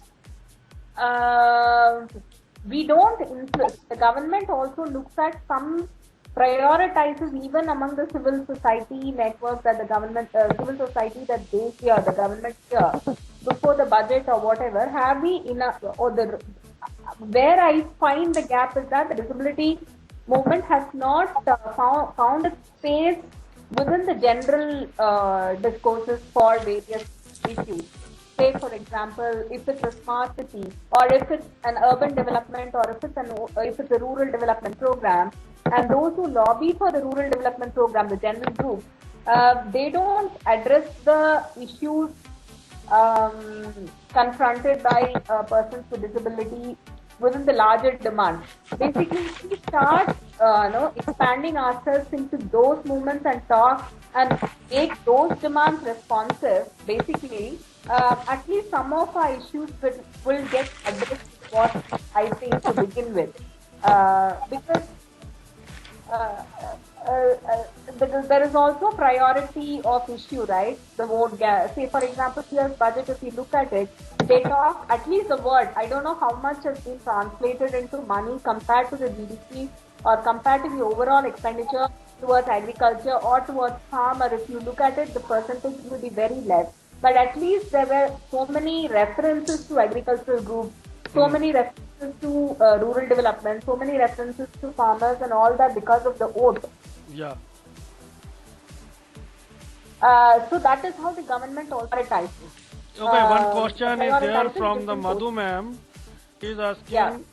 we don't influence. The government also looks at some, prioritizes even among the civil society network that the government, civil society that they hear, the government hear, before the budget or whatever. Have we enough, or where I find the gap is that the disability movement has not found a space within the general discourses for various issues. Say, for example, if it's a smart city, or if it's an urban development, or if it's a rural development program, and those who lobby for the rural development program, the general group, they don't address the issues confronted by persons with disability within the larger demand. Basically, we start expanding ourselves into those movements and talk and make those demands responsive. Basically, at least some of our issues will get addressed, what I think, to begin with. Because there is also priority of issue, right? The vote gap. Say, for example, here's budget, if you look at it, they talk, at least the word, I don't know how much has been translated into money compared to the GDP or compared to the overall expenditure towards agriculture or towards farm, or if you look at it, the percentage will be very less. But at least there were so many references to agricultural groups, so many references to rural development, so many references to farmers and all that because of the oath. Yeah. So that is how the government also prioritizes. Okay, one question is there from the Madhu ma'am. He is asking,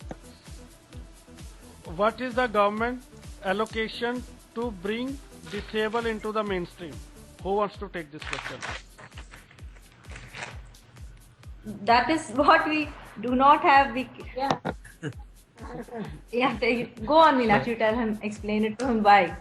what is the government allocation to bring disabled into the mainstream? Who wants to take this question? That is what we do not have the go on, Meenakshi, tell him, explain it to him why.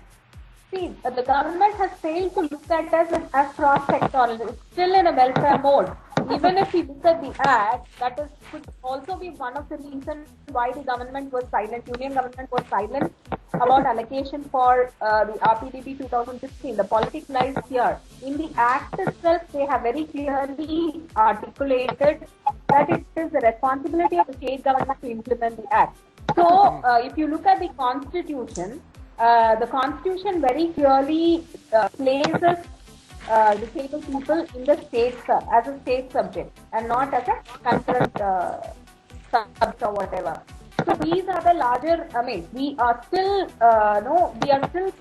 See, the government has failed to look at us as cross-sectoral. It's still in a welfare mode. Even if we look at the act, that could also be one of the reasons why the government was silent, union government was silent about allocation for the RPDB 2016. The politics lies here. In the act itself, they have very clearly articulated that it is the responsibility of the state government to implement the act. So, if you look at the constitution very clearly places disabled people in the state as a state subject and not as a concurrent subject or whatever. So these are the larger. We are still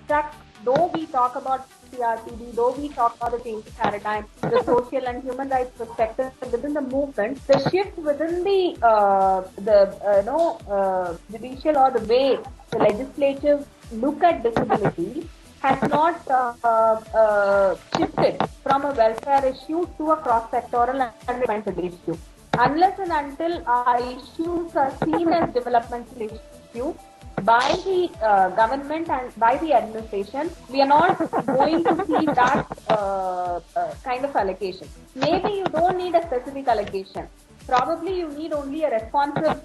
stuck. Though we talk about CRPD, though we talk about the change of paradigm, the social and human rights perspective within the movement, the shift within the judicial or the way the legislature look at disability has not shifted from a welfare issue to a cross-sectoral and developmental issue. Unless and until our issues are seen as developmental issues by the government and by the administration, we are not going to see that kind of allocation. Maybe you don't need a specific allocation. Probably you need only a responsive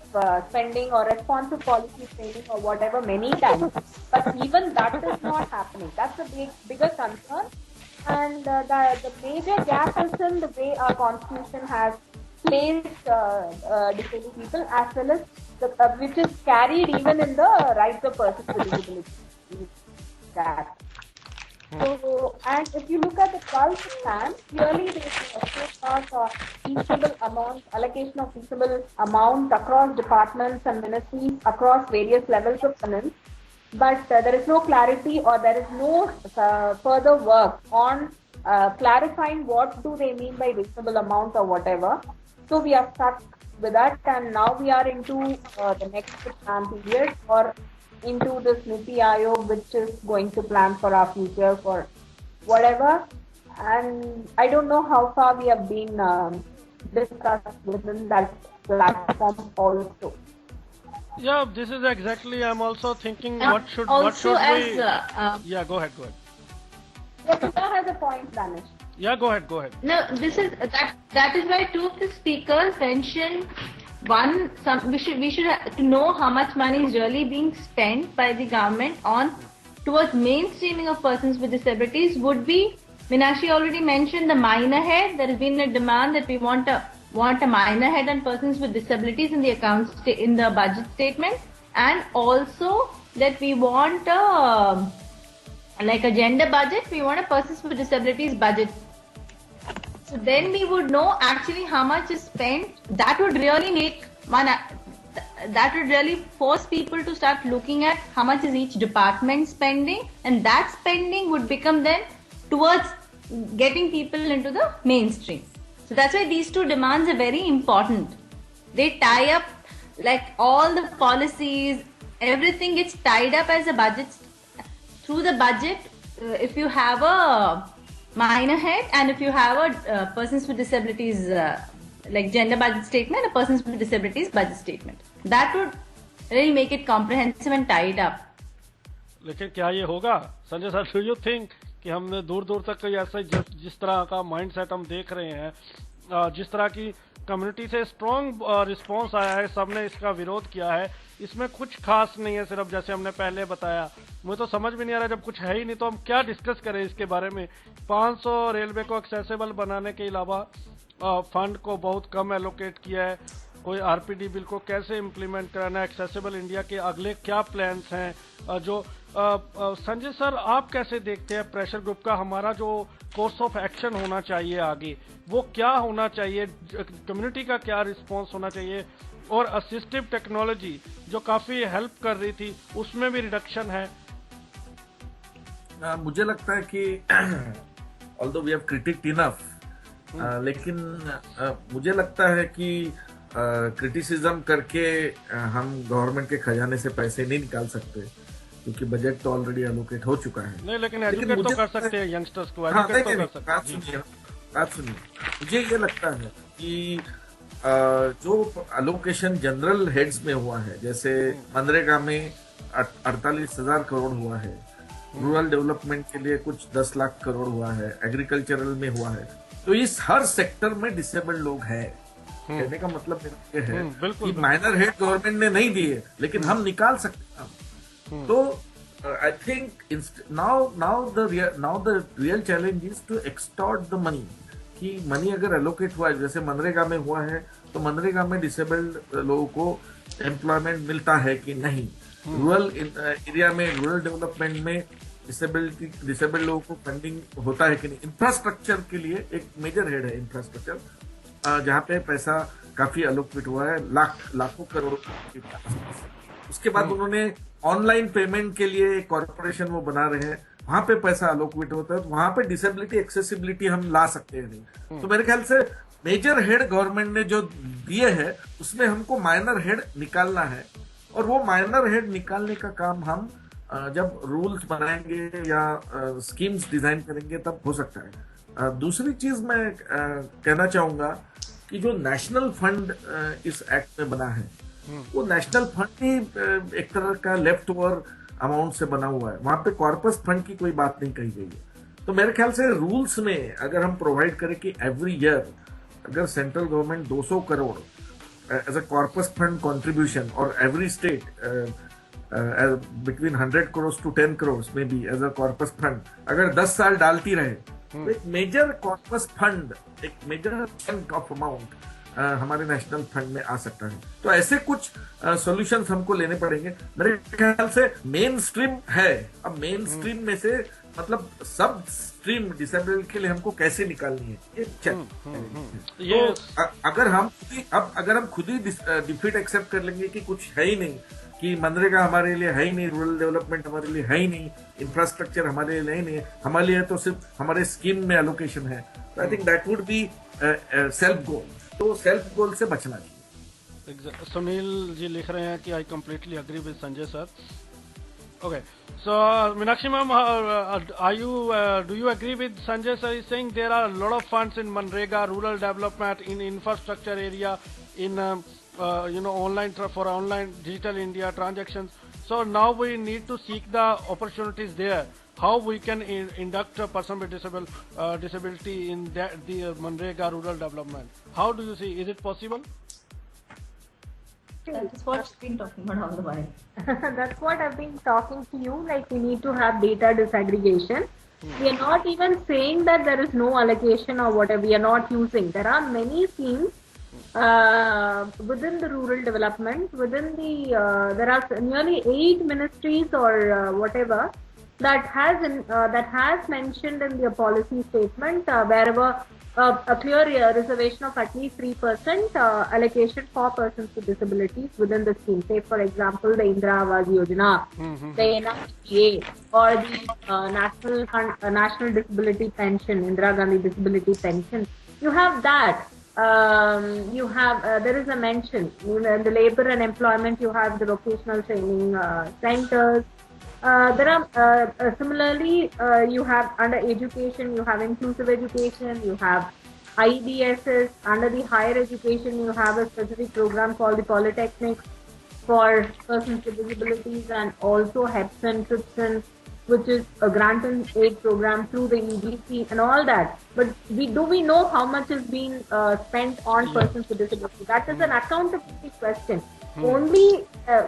spending or responsive policy spending or whatever many times. But even that is not happening. That's a bigger concern. And the major gap is in the way our constitution has placed disabled people as well as which is carried even in the rights of persons with disabilities. So, and if you look at the 12th plan, clearly there is a feasible amount, allocation of feasible amount across departments and ministries, across various levels of finance. But there is no clarity or there is no further work on clarifying what do they mean by reasonable amount or whatever. So we are stuck with that, and now we are into the next plan period or into this Niti Aayog, which is going to plan for our future for whatever. And I don't know how far we have been discussed within that platform also. Yeah, this is exactly. I'm also thinking what should also we? Yeah, go ahead. Yes, has a point, Danish. Yeah, go ahead. No, this is that is why two of the speakers mentioned one. We should to know how much money is really being spent by the government towards mainstreaming of persons with disabilities. Would be Meenakshi already mentioned the minor head. There has been a demand that we want a minor head on persons with disabilities in the accounts in the budget statement, and also that we want like a gender budget. We want a persons with disabilities budget. So then we would know actually how much is spent. That would really force people to start looking at how much is each department spending, and that spending would become then towards getting people into the mainstream. So that's why these two demands are very important. They tie up, like all the policies, everything gets tied up as a budget. Through the budget, if you have a minor head and if you have a persons with disabilities like gender budget statement, a persons with disabilities budget statement, that would really make it comprehensive and tied up. लेकिन क्या ये होगा Sanjay sir? Do you think कि हमने दूर दूर तक कोई ऐसा जिस तरह का माइंडसेट हम देख रहे हैं, जिस तरह की कम्युनिटी से स्ट्रॉन्ग रिस्पांस आया है, सबने इसका विरोध किया है, इसमें कुछ खास नहीं है, सिर्फ जैसे हमने पहले बताया, मुझे तो समझ में नहीं आ रहा, जब कुछ है ही नहीं तो हम क्या डिस्कस करें इसके बारे में। 500 रेलवे को एक्सेसिबल बनाने के अलावा फंड को बहुत कम एलोकेट किया है, कोई आरपीडी बिल को कैसे इम्प्लीमेंट कराना, एक्सेसिबल इंडिया के अगले क्या प्लान्स हैं, जो संजय सर आप कैसे देखते हैं प्रेशर ग्रुप का हमारा जो कोर्स ऑफ एक्शन होना चाहिए आगे, वो क्या होना चाहिए, कम्युनिटी का क्या रिस्पॉन्स होना चाहिए, और असिस्टिव टेक्नोलॉजी जो काफी हेल्प कर रही थी उसमें भी रिडक्शन है? मुझे लगता है कि although we have criticised enough, लेकिन मुझे लगता है कि क्रिटिसिज्म करके हम गवर्नमेंट के खजाने से पैसे नहीं निकाल सकते, क्योंकि बजट तो ऑलरेडी एलोकेट हो चुका है। नहीं, लेकिन एजुकेट तो कर सकते हैं यंगस्टर्स को, एजुकेट तो कर सकते हैं। बात सुनिए, मुझे ये लगता है कि जो अलोकेशन जनरल हेड्स में हुआ है, जैसे मनरेगा में 48,000 करोड़ हुआ है, रूरल डेवलपमेंट के लिए कुछ 10 लाख करोड़ हुआ है, एग्रीकल्चरल में हुआ है, तो इस हर सेक्टर में डिसेबल्ड लोग हैं। कहने का मतलब मेरा ये है कि माइनर हेड गवर्नमेंट ने नहीं दिए, लेकिन हम निकाल सकते हैं। तो I think now the real challenge is to extort the money, कि मनी अगर एलोकेट हुआ है, जैसे मनरेगा में हुआ है, तो मनरेगा में डिसेबल्ड लोगों को एम्प्लॉयमेंट मिलता है कि नहीं, रूरल एरिया में, रूरल डेवलपमेंट में डिसेबल्ड लोगों को फंडिंग होता है कि नहीं, इंफ्रास्ट्रक्चर के लिए एक मेजर हेड है इंफ्रास्ट्रक्चर, जहाँ पे पैसा काफी एलोकेट हुआ है, लाखों करोड़। उसके बाद उन्होंने ऑनलाइन पेमेंट के लिए एक कॉर्पोरेशन वो बना रहे हैं, वहां पे पैसा एलोकेट होता है, तो वहां पे डिसेबिलिटी एक्सेसिबिलिटी हम ला सकते हैं नहीं। तो मेरे ख्याल से मेजर हेड गवर्नमेंट ने जो दिए हैं उसमें हमको माइनर हेड निकालना है, और वो माइनर हेड निकालने का काम हम जब रूल्स बनाएंगे या स्कीम्स डिजाइन करेंगे तब हो सकता है। दूसरी चीज मैं कहना चाहूंगा कि जो नेशनल फंड इस एक्ट में बना है, वो नेशनल फंड ही एक तरह का लेफ्ट ओवर अमाउंट से बना हुआ है, वहां पे कॉर्पस फंड की कोई बात नहीं कही गई है। तो मेरे ख्याल से रूल्स में अगर हम प्रोवाइड करें कि एवरी ईयर अगर central government 200 crore as a corpus fund contribution, और every state between 100 crore to 10 crore में भी एज अ कॉर्पस फंड अगर 10 साल डालती रहे, तो एक मेजर कॉर्पस फंड, एक मेजर चंक ऑफ अमाउंट हमारे नेशनल फंड में आ सकता है। तो ऐसे कुछ सॉल्यूशंस हमको लेने पड़ेंगे। मेरे ख्याल से मेन स्ट्रीम है, अब मेन स्ट्रीम में से मतलब सब स्ट्रीम डिसेबल्ड के लिए हमको कैसे निकालनी है ये तो अगर हम खुद ही डिफीट एक्सेप्ट कर लेंगे कि कुछ है ही नहीं, कि मनरेगा हमारे लिए है ही नहीं, रूरल डेवलपमेंट हमारे लिए है ही नहीं, इंफ्रास्ट्रक्चर हमारे लिए नहीं है, हमारे लिए तो सिर्फ हमारे स्कीम में एलोकेशन है, तो I think that would be self goal. तो सेल्फ गोल से बचना चाहिए। सुनील जी लिख रहे हैं कि I completely agree with Sanjay sir. Okay, so Meenakshi ma'am, do you agree with Sanjay sir is saying there are a lot of funds in Manrega, rural development, in infrastructure area, in online for online digital India transactions. So now we need to seek the opportunities there. How we can induct a person with disability in the Manrega rural development? How do you see? Is it possible? That's what I've been talking about all the while. That's what I've been talking to you. Like, we need to have data disaggregation. We are not even saying that there is no allocation or whatever. We are not using. There are many schemes within the rural development. Within the there are nearly 8 ministries or whatever that has mentioned in their policy statement wherever a clear reservation of at least 3% allocation for persons with disabilities within the scheme. Say, for example, the Indira Awas Yojana, the NRPA, or the National Disability Pension, Indira Gandhi Disability Pension. You have that. You have there is a mention in the labor and employment. You have the vocational training centers. There are similarly you have under education, you have inclusive education, you have IDSS. Under the higher education, you have a specific program called the Polytechnics for persons with disabilities, and also HEPSON, TRIPSON, which is a grant and aid program through the EDC and all that. But do we know how much is being spent on persons with disabilities? That is an accountability question. Only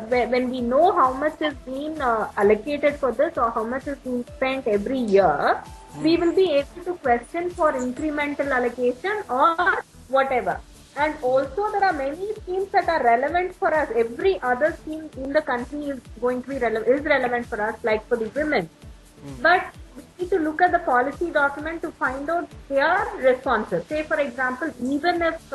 when we know how much is being allocated for this or how much is being spent every year, we will be able to question for incremental allocation or whatever. And also there are many schemes that are relevant for us. Every other scheme in the country is going to be relevant for us, like for the women. But we need to look at the policy document to find out they are responsive. Say, for example, even if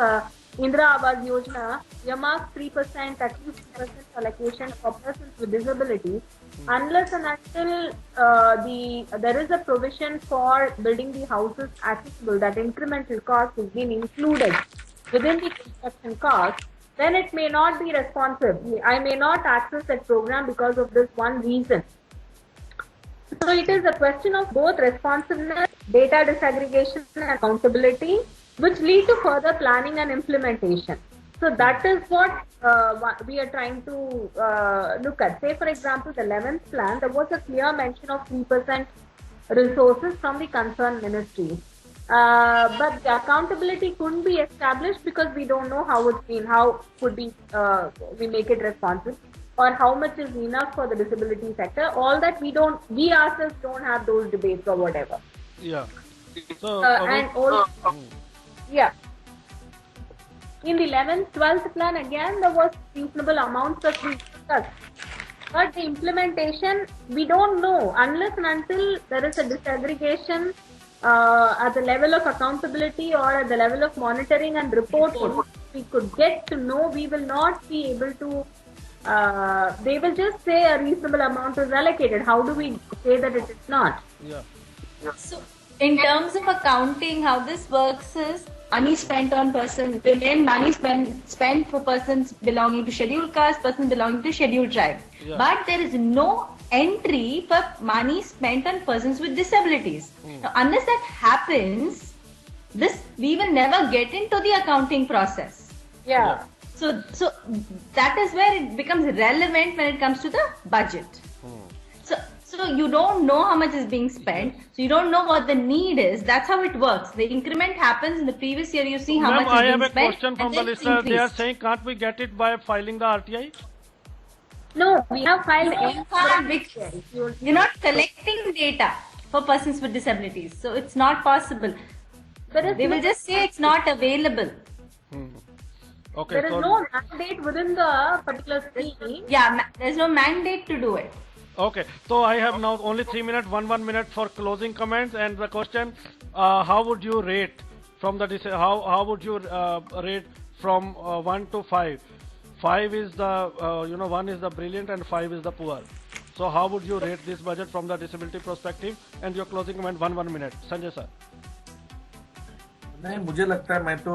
Indira Awas Yojana earmarks 3%, at least 3% allocation for persons with disabilities, unless and until there is a provision for building the houses accessible, that incremental cost is being included within the construction cost, then it may not be responsive. I may not access that program because of this one reason. So it is a question of both responsiveness, data disaggregation and accountability. which lead to further planning and implementation. So that is what we are trying to look at. Say, for example, the 11th plan, there was a clear mention of 3% resources from the concerned ministries. But the accountability couldn't be established because we don't know how it's been, how could we make it responsive, or how much is enough for the disability sector. All that we ourselves don't have those debates or whatever. Yeah. So, and also, yeah. In the 11th, 12th plan, again, there was reasonable amounts of discussed. But the implementation, we don't know unless and until there is a disaggregation at the level of accountability or at the level of monitoring and reporting. We could get to know, we will not be able to. They will just say a reasonable amount is allocated. How do we say that it is not? Yeah. So, in terms of accounting, how this works is money spent on person, remain money spent for persons belonging to scheduled caste, persons belonging to scheduled tribe. Yeah. But there is no entry for money spent on persons with disabilities. Now, unless that happens, we will never get into the accounting process. Yeah. So that is where it becomes relevant when it comes to the budget. So you don't know how much is being spent. So you don't know what the need is. That's how it works. The increment happens in the previous year. You see how much is being spent. I have a question from the listener. They are saying, can't we get it by filing the RTI? No, we have filed. You're not collecting data for persons with disabilities. So it's not possible. They will just say it's not available. Okay, there is no mandate within the particular scheme. Yeah, there's no mandate to do it. Okay, so I have now only 3 minutes, one minute for closing comments, and the question: how would you rate from the how would you rate from 1 to 5? 5 is the 1 is the brilliant and 5 is the poor. So how would you rate this budget from the disability perspective? And your closing comment 1 minute, Sanjay sir. नहीं, मुझे लगता है मैं तो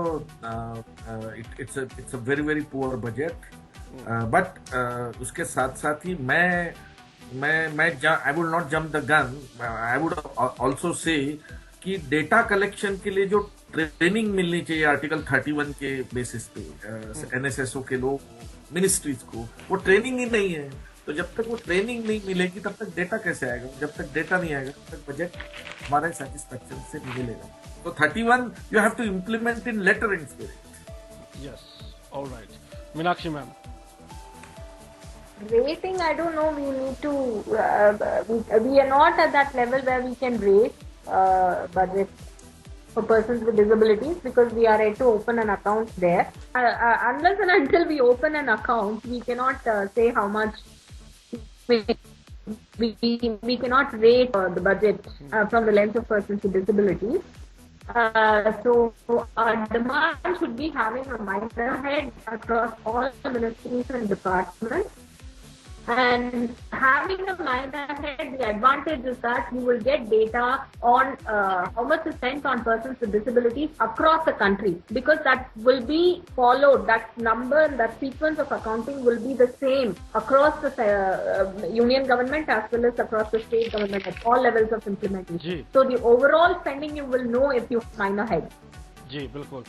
it's a very very poor budget, but उसके साथ साथ ही मैं I would not jump the gun. I would also say कि डेटा कलेक्शन के लिए जो ट्रेनिंग मिलनी चाहिए आर्टिकल 31 के बेसिस पे NSSO के लोग, मिनिस्ट्रीज को, वो ट्रेनिंग ही नहीं है. तो जब तक वो ट्रेनिंग नहीं मिलेगी तब तक डेटा कैसे आएगा? जब तक डेटा नहीं आएगा तब तक बजट हमारे सेटिस्फैक्शन से नहीं मिलेगा. तो 31 you have to implement in letter and spirit. Yes, all right. Meenakshi ma'am. Rating, I don't know. We need to. We are not at that level where we can rate budget for persons with disabilities because we are yet to open an account there. Unless and until we open an account, we cannot say how much. We cannot rate the budget from the lens of persons with disabilities. So our demand should be having a minor head across all the ministries and departments. And having a minor head, the advantage is that you will get data on how much is spent on persons with disabilities across the country, because that will be followed. That number, that sequence of accounting will be the same across the union government as well as across the state government at all levels of implementation. So the overall spending you will know if you have minor head. जी बिल्कुल.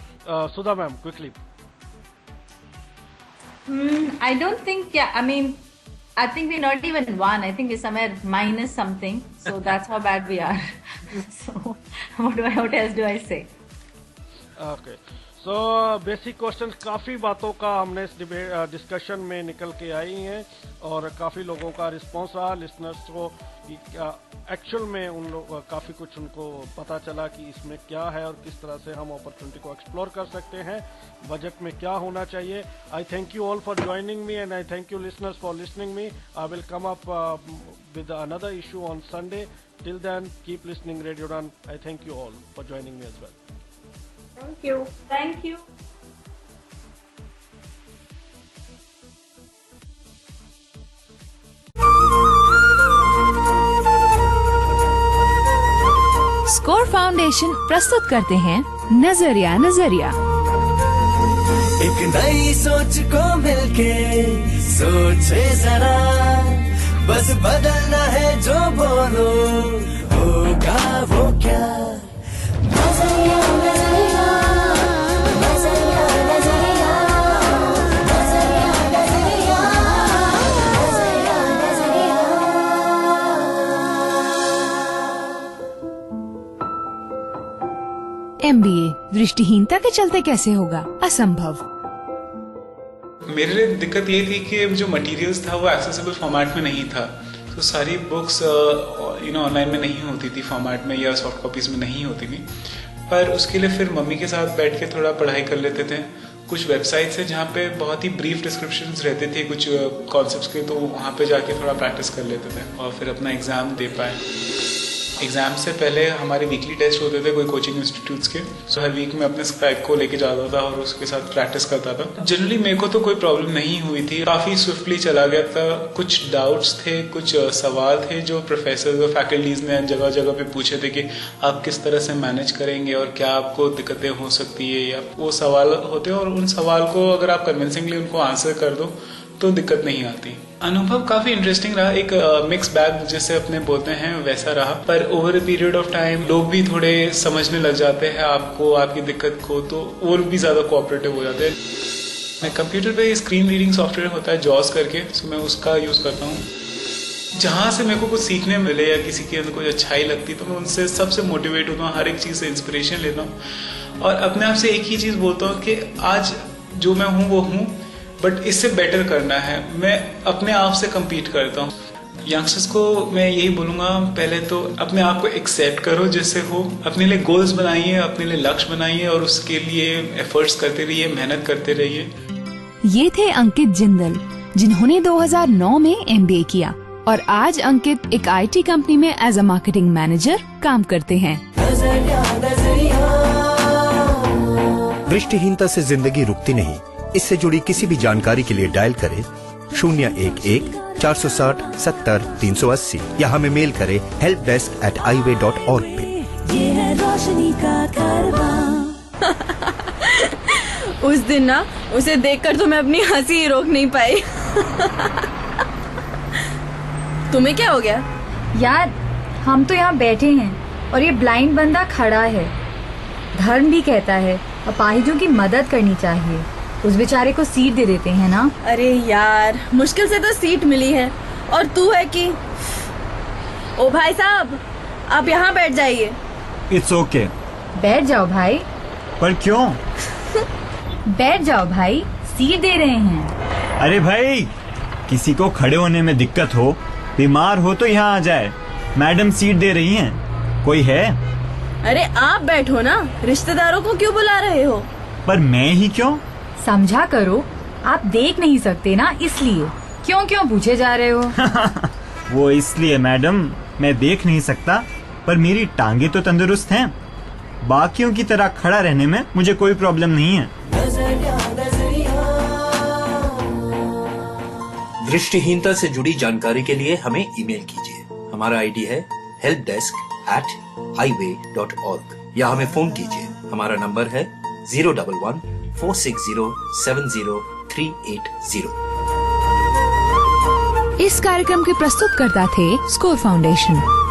Sudha ma'am, quickly. I don't think. Yeah, I think we're not even 1. I think we're somewhere minus something. So that's how bad we are. So what else do I say? Okay. So basic questions काफ़ी बातों का हमने इस discussion में निकल के आई हैं और काफ़ी लोगों का रिस्पांस रहा. लिसनर्स को एक्चुअल में उन लोग काफ़ी कुछ उनको पता चला कि इसमें क्या है और किस तरह से हम अपॉर्चुनिटी को एक्सप्लोर कर सकते हैं, बजट में क्या होना चाहिए. I thank you all for joining me and I thank you listeners for listening me. I will come up with another issue on Sunday. Till then keep listening Radio Run. I thank you all for joining me as well. Thank you. Thank you. Score Foundation प्रस्तुत करते हैं नजरिया. एक नई सोच को मिलके सोचे जरा, बस बदलना है जो बोलो होगा वो क्या. नजरिया MBA दृष्टिहीनता के चलते कैसे होगा? असंभव। मेरे लिए दिक्कत ये थी कि जो मटेरियल्स था वो एक्सेसिबल फॉर्मेट में नहीं था। तो सारी बुक्स ऑनलाइन में नहीं होती थी फॉर्मेट में, या सॉफ्ट कॉपीज में नहीं होती थी। पर उसके लिए फिर मम्मी के साथ बैठ के थोड़ा पढ़ाई कर लेते थे। कुछ वेबसाइट्स है जहाँ पे बहुत ही ब्रीफ डिस्क्रिप्शंस रहते थे कुछ कॉन्सेप्ट्स के, तो वहाँ पे जाके थोड़ा प्रैक्टिस कर लेते थे और फिर अपना एग्जाम दे पाए। एग्जाम से पहले हमारे वीकली टेस्ट होते थे कोई कोचिंग इंस्टीट्यूट्स के, सो हर वीक में अपने स्क्राइब को लेके जाता था और उसके साथ प्रैक्टिस करता था। जनरली मेरे को तो कोई प्रॉब्लम नहीं हुई थी, काफी स्विफ्टली चला गया था। कुछ डाउट्स थे, कुछ सवाल थे जो प्रोफेसर और फैकल्टीज ने जगह जगह पे पूछे थे कि आप किस तरह से मैनेज करेंगे और क्या आपको दिक्कतें हो सकती है, या वो सवाल होते हैं और उन सवाल को अगर आप कन्विंसिंगली उनको आंसर कर दो तो दिक्कत नहीं आती। अनुभव काफी इंटरेस्टिंग रहा, एक मिक्स बैग जिसे अपने बोलते हैं वैसा रहा। पर over a period of time लोग भी थोड़े समझने लग जाते हैं आपको, आपकी दिक्कत को, तो और भी ज्यादा कोऑपरेटिव हो जाते हैं। मैं कंप्यूटर पे स्क्रीन रीडिंग सॉफ्टवेयर होता है जॉस करके, सो मैं उसका यूज करता हूँ। जहाँ से मेरे को कुछ सीखने मिले या किसी के अंदर कोई अच्छाई लगती तो मैं उनसे सबसे मोटिवेट होता हूँ, हर एक चीज से इंस्पिरेशन लेता हूँ और अपने आप से एक ही चीज बोलता हूँ कि आज जो मैं हूँ वो हूँ, बट इससे बेटर करना है। मैं अपने आप से कम्पीट करता हूँ। यंगस्टर्स को मैं यही बोलूंगा, पहले तो अपने आप को एक्सेप्ट करो जैसे हो, अपने लिए गोल्स बनाइए, अपने लिए लक्ष्य बनाइए और उसके लिए एफर्ट्स करते रहिए, मेहनत करते रहिए। ये थे अंकित जिंदल, जिन्होंने 2009 में MBA किया और आज अंकित एक IT कंपनी में एज अ मार्केटिंग मैनेजर काम करते हैं। दृष्टिहीनता से जिंदगी रुकती नहीं। इससे जुड़ी किसी भी जानकारी के लिए डायल करें 011-460-70-380 या हमें मेल करें helpdesk@highway.org पे। ये है रोशनी का कारवां। उस दिन ना उसे देखकर तो मैं अपनी हंसी ही रोक नहीं पाई। तुम्हें क्या हो गया? यार हम तो यहाँ बैठे हैं और ये ब्लाइंड बंदा खड़ा है। धर्म भी कहता है अपाहिजों की मदद करनी चाहिए, उस बेचारे को सीट दे देते हैं ना। अरे यार मुश्किल से तो सीट मिली है और तू है कि ओ भाई साहब आप यहाँ बैठ जाइए। It's okay. बैठ जाओ भाई। पर क्यों? बैठ जाओ भाई, सीट दे रहे हैं। अरे भाई किसी को खड़े होने में दिक्कत हो, बीमार हो तो यहाँ आ जाए, मैडम सीट दे रही हैं। कोई है? अरे आप बैठो ना, रिश्तेदारों को क्यों बुला रहे हो? पर मैं ही क्यों? समझा करो, आप देख नहीं सकते ना इसलिए। क्यों पूछे जा रहे हो? वो इसलिए मैडम मैं देख नहीं सकता, पर मेरी टांगे तो तंदुरुस्त हैं। बाकियों की तरह खड़ा रहने में मुझे कोई प्रॉब्लम नहीं है। दृष्टिहीनता से जुड़ी जानकारी के लिए हमें ईमेल कीजिए। हमारा आईडी है helpdesk@highway.org या हमें फोन कीजिए। हमारा नंबर है 011-460-70-380। इस कार्यक्रम के प्रस्तुतकर्ता थे स्कोर फाउंडेशन।